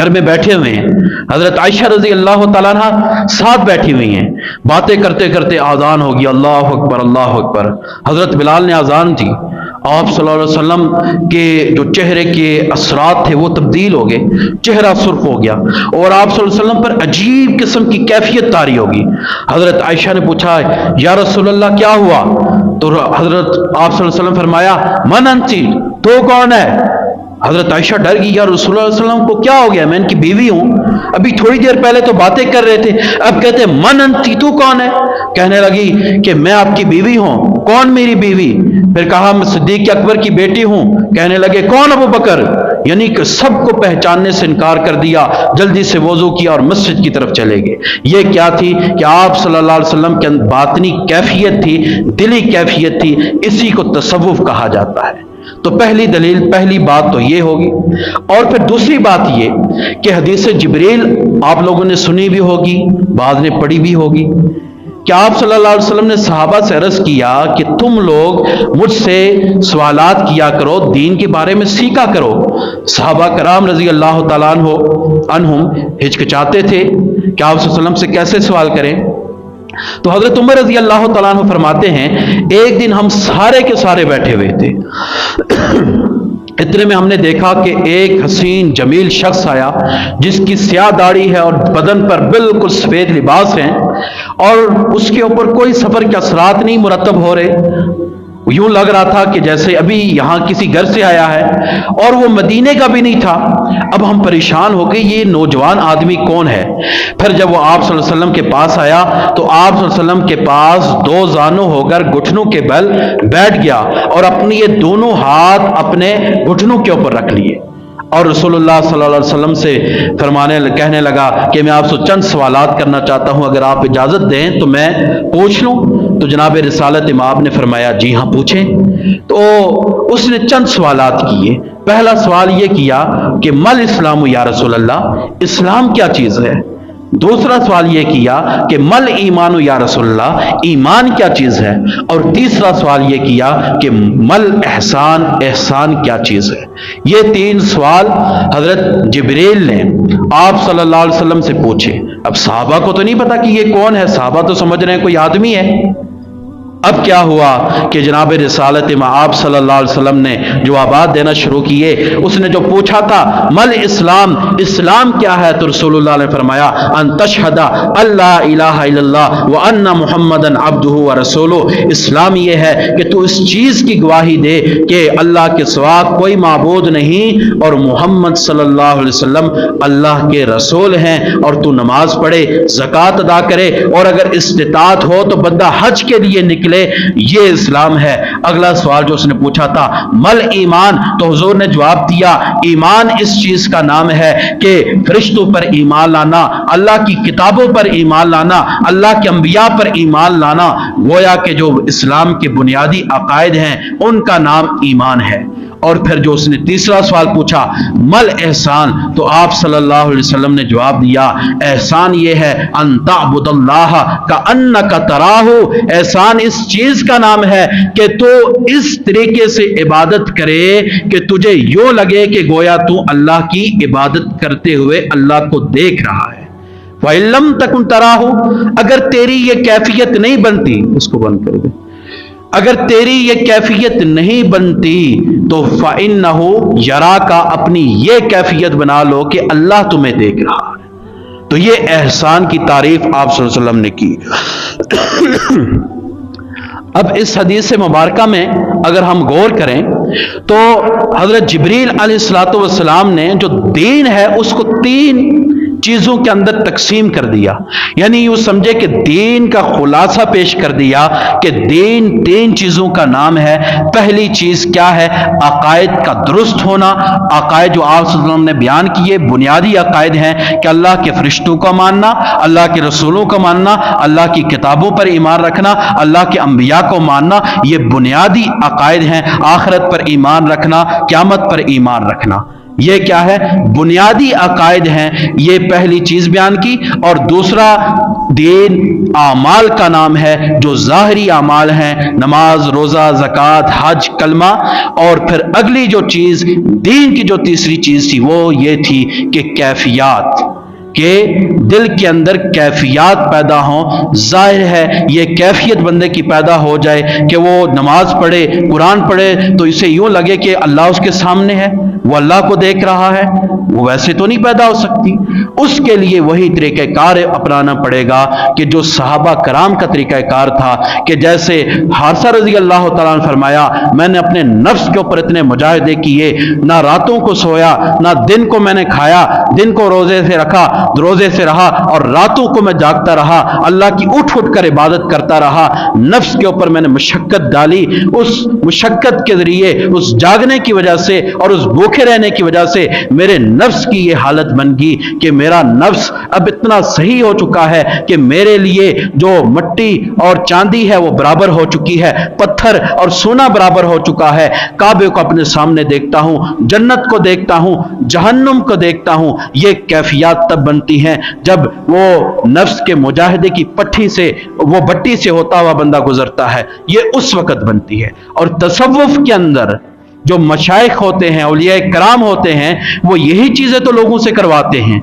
گھر میں بیٹھے ہوئے ہیں، حضرت عائشہ رضی اللہ تعالیٰ عنہ ساتھ بیٹھی ہوئی ہیں، باتیں کرتے کرتے آذان ہوگی، اللہ اکبر اللہ اکبر۔ حضرت بلال نے آذان دی، آپ صلی اللہ علیہ وسلم کے جو چہرے کے اثرات تھے وہ تبدیل ہو گئے، چہرہ سرخ ہو گیا اور آپ صلی اللہ علیہ وسلم پر عجیب قسم کی کیفیت طاری ہوگی۔ حضرت عائشہ نے پوچھا یا رسول اللہ کیا ہوا؟ تو حضرت آپ صلی اللہ علیہ وسلم فرمایا من انتی، تو کون ہے؟ حضرت عائشہ ڈر گئی، یا رسول اللہ علیہ وسلم کو کیا ہو گیا؟ میں ان کی بیوی ہوں، ابھی تھوڑی دیر پہلے تو باتیں کر رہے تھے، اب کہتے من انتی، تو کون ہے؟ کہنے لگی کہ میں آپ کی بیوی ہوں۔ کون میری بیوی؟ پھر کہا میں صدیق اکبر کی بیٹی ہوں۔ کہنے لگے کون ابو بکر؟ یعنی کہ سب کو پہچاننے سے انکار کر دیا، جلدی سے وضو کیا اور مسجد کی طرف چلے گئے۔ یہ کیا تھی کہ آپ صلی اللہ علیہ وسلم کے باطنی کیفیت تھی، دلی کیفیت تھی، اسی کو تصوف کہا جاتا ہے۔ تو پہلی دلیل، پہلی بات تو یہ ہوگی۔ اور پھر دوسری بات یہ کہ حدیث جبریل آپ لوگوں نے سنی بھی ہوگی، بعض نے پڑھی بھی ہوگی، کہ آپ صلی اللہ علیہ وسلم نے صحابہ سے عرض کیا کہ تم لوگ مجھ سے سوالات کیا کرو، دین کے بارے میں سیکھا کرو۔ صحابہ کرام رضی اللہ تعالیٰ عنہم ہچکچاتے تھے کہ آپ صلی اللہ علیہ وسلم سے کیسے سوال کریں۔ تو حضرت عمر رضی اللہ تعالیٰ عنہ فرماتے ہیں ایک دن ہم سارے کے سارے بیٹھے ہوئے تھے، اتنے میں ہم نے دیکھا کہ ایک حسین جمیل شخص آیا جس کی سیاہ داڑھی ہے اور بدن پر بالکل سفید لباس ہیں، اور اس کے اوپر کوئی سفر کے اثرات نہیں مرتب ہو رہے، یوں لگ رہا تھا کہ جیسے ابھی یہاں کسی گھر سے آیا ہے، اور وہ مدینے کا بھی نہیں تھا۔ اب ہم پریشان ہو گئے یہ نوجوان آدمی کون ہے؟ پھر جب وہ آپ صلی اللہ علیہ وسلم کے پاس آیا تو آپ صلی اللہ علیہ وسلم کے پاس دو زانوں ہو کر گھٹنوں کے بل بیٹھ گیا اور اپنی یہ دونوں ہاتھ اپنے گھٹنوں کے اوپر رکھ لیے، اور رسول اللہ صلی اللہ علیہ وسلم سے کہنے لگا کہ میں آپ سے چند سوالات کرنا چاہتا ہوں، اگر آپ اجازت دیں تو میں پوچھ لوں؟ تو جناب رسالت امام نے فرمایا جی ہاں پوچھیں۔ تو اس نے چند سوالات کیے۔ پہلا سوال یہ کیا کہ مل اسلام یا رسول اللہ، اسلام کیا چیز ہے؟ دوسرا سوال یہ کیا کہ مل ایمان یا رسول اللہ، ایمان کیا چیز ہے؟ اور تیسرا سوال یہ کیا کہ مل احسان، احسان کیا چیز ہے؟ یہ تین سوال حضرت جبریل نے آپ صلی اللہ علیہ وسلم سے پوچھے۔ اب صحابہ کو تو نہیں پتا کہ یہ کون ہے، صحابہ تو سمجھ رہے ہیں کوئی آدمی ہے۔ اب کیا ہوا کہ جناب رسالت آپ صلی اللہ علیہ وسلم نے جوابات دینا شروع کیے۔ اس نے جو پوچھا تھا مل اسلام، اسلام کیا ہے؟ تو رسول اللہ نے فرمایا ان تشہد اللہ الہ الا اللہ وان محمدا عبدہ ورسولہ، اسلام یہ ہے کہ تو اس چیز کی گواہی دے کہ اللہ کے سوا کوئی معبود نہیں اور محمد صلی اللہ علیہ وسلم اللہ کے رسول ہیں، اور تو نماز پڑھے، زکوٰۃ ادا کرے، اور اگر استطاعت ہو تو بندہ حج کے لیے نکلے، یہ اسلام ہے۔ اگلا سوال جو اس نے پوچھا تھا مل ایمان، تو حضور نے جواب دیا ایمان اس چیز کا نام ہے کہ فرشتوں پر ایمان لانا، اللہ کی کتابوں پر ایمان لانا، اللہ کے انبیاء پر ایمان لانا، گویا کہ جو اسلام کے بنیادی عقائد ہیں ان کا نام ایمان ہے۔ اور پھر جو اس نے تیسرا سوال پوچھا مل احسان، تو آپ صلی اللہ علیہ وسلم نے جواب دیا احسان یہ ہے ان تعبد اللہ کأنک تراہ، احسان اس چیز کا نام ہے کہ تو اس طریقے سے عبادت کرے کہ تجھے یوں لگے کہ گویا تو اللہ کی عبادت کرتے ہوئے اللہ کو دیکھ رہا ہے۔ وَإِن لَمْ تَكُنْ تَرَاهُ، اگر تیری یہ کیفیت نہیں بنتی، اس کو بند کر دے، اگر تیری یہ کیفیت نہیں بنتی تو فَإِنَّهُ يَرَاكَ، اپنی یہ کیفیت بنا لو کہ اللہ تمہیں دیکھ رہا ہے۔ تو یہ احسان کی تعریف آپ صلی اللہ علیہ وسلم نے کی۔ اب اس حدیث مبارکہ میں اگر ہم غور کریں تو حضرت جبریل علیہ الصلوۃ والسلام نے جو دین ہے اس کو تین چیزوں کے اندر تقسیم کر دیا، یعنی یوں سمجھے کہ دین کا خلاصہ پیش کر دیا کہ دین تین چیزوں کا نام ہے۔ پہلی چیز کیا ہے؟ عقائد کا درست ہونا۔ عقائد جو آپ صلی اللہ علیہ وسلم نے بیان کیے بنیادی عقائد ہیں کہ اللہ کے فرشتوں کا ماننا، اللہ کے رسولوں کا ماننا، اللہ کی کتابوں پر ایمان رکھنا، اللہ کے انبیاء کو ماننا، یہ بنیادی عقائد ہیں۔ آخرت پر ایمان رکھنا، قیامت پر ایمان رکھنا، یہ کیا ہے؟ بنیادی عقائد ہیں، یہ پہلی چیز بیان کی، اور دوسرا دین اعمال کا نام ہے جو ظاہری اعمال ہیں، نماز، روزہ، زکوٰۃ، حج، کلمہ، اور پھر اگلی جو چیز دین کی جو تیسری چیز تھی وہ یہ تھی کہ کیفیات، کہ دل کے اندر کیفیات پیدا ہوں۔ ظاہر ہے یہ کیفیت بندے کی پیدا ہو جائے کہ وہ نماز پڑھے، قرآن پڑھے تو اسے یوں لگے کہ اللہ اس کے سامنے ہے، وہ اللہ کو دیکھ رہا ہے، وہ ویسے تو نہیں پیدا ہو سکتی۔ اس کے لیے وہی طریقہ کار اپنانا پڑے گا کہ جو صحابہ کرام کا طریقہ کار تھا، کہ جیسے حارثہ رضی اللہ تعالیٰ نے فرمایا، میں نے اپنے نفس کے اوپر اتنے مجاہدے کیے، نہ راتوں کو سویا، نہ دن کو میں نے کھایا، دن کو روزے سے رہا اور راتوں کو میں جاگتا رہا، اللہ کی اٹھ کر عبادت کرتا رہا، نفس کے اوپر میں نے مشقت ڈالی، اس مشقت کے ذریعے، اس جاگنے کی وجہ سے اور اس بھوکے رہنے کی وجہ سے میرے نفس کی یہ حالت بن گئی کہ میرا نفس اب اتنا صحیح ہو چکا ہے کہ میرے لیے جو مٹی اور چاندی ہے وہ برابر ہو چکی ہے، پتھر اور سونا برابر ہو چکا ہے، کعبے کو اپنے سامنے دیکھتا ہوں، جنت کو دیکھتا ہوں، جہنم کو دیکھتا ہوں۔ یہ کیفیات تب بنتی ہیں جب وہ نفس کے مجاہدے کی پٹھی سے، وہ بٹی سے ہوتا ہوا بندہ گزرتا ہے، یہ اس وقت بنتی ہے۔ اور تصوف کے اندر جو مشائخ ہوتے ہیں، اولیاء کرام ہوتے ہیں، وہ یہی چیزیں تو لوگوں سے کرواتے ہیں،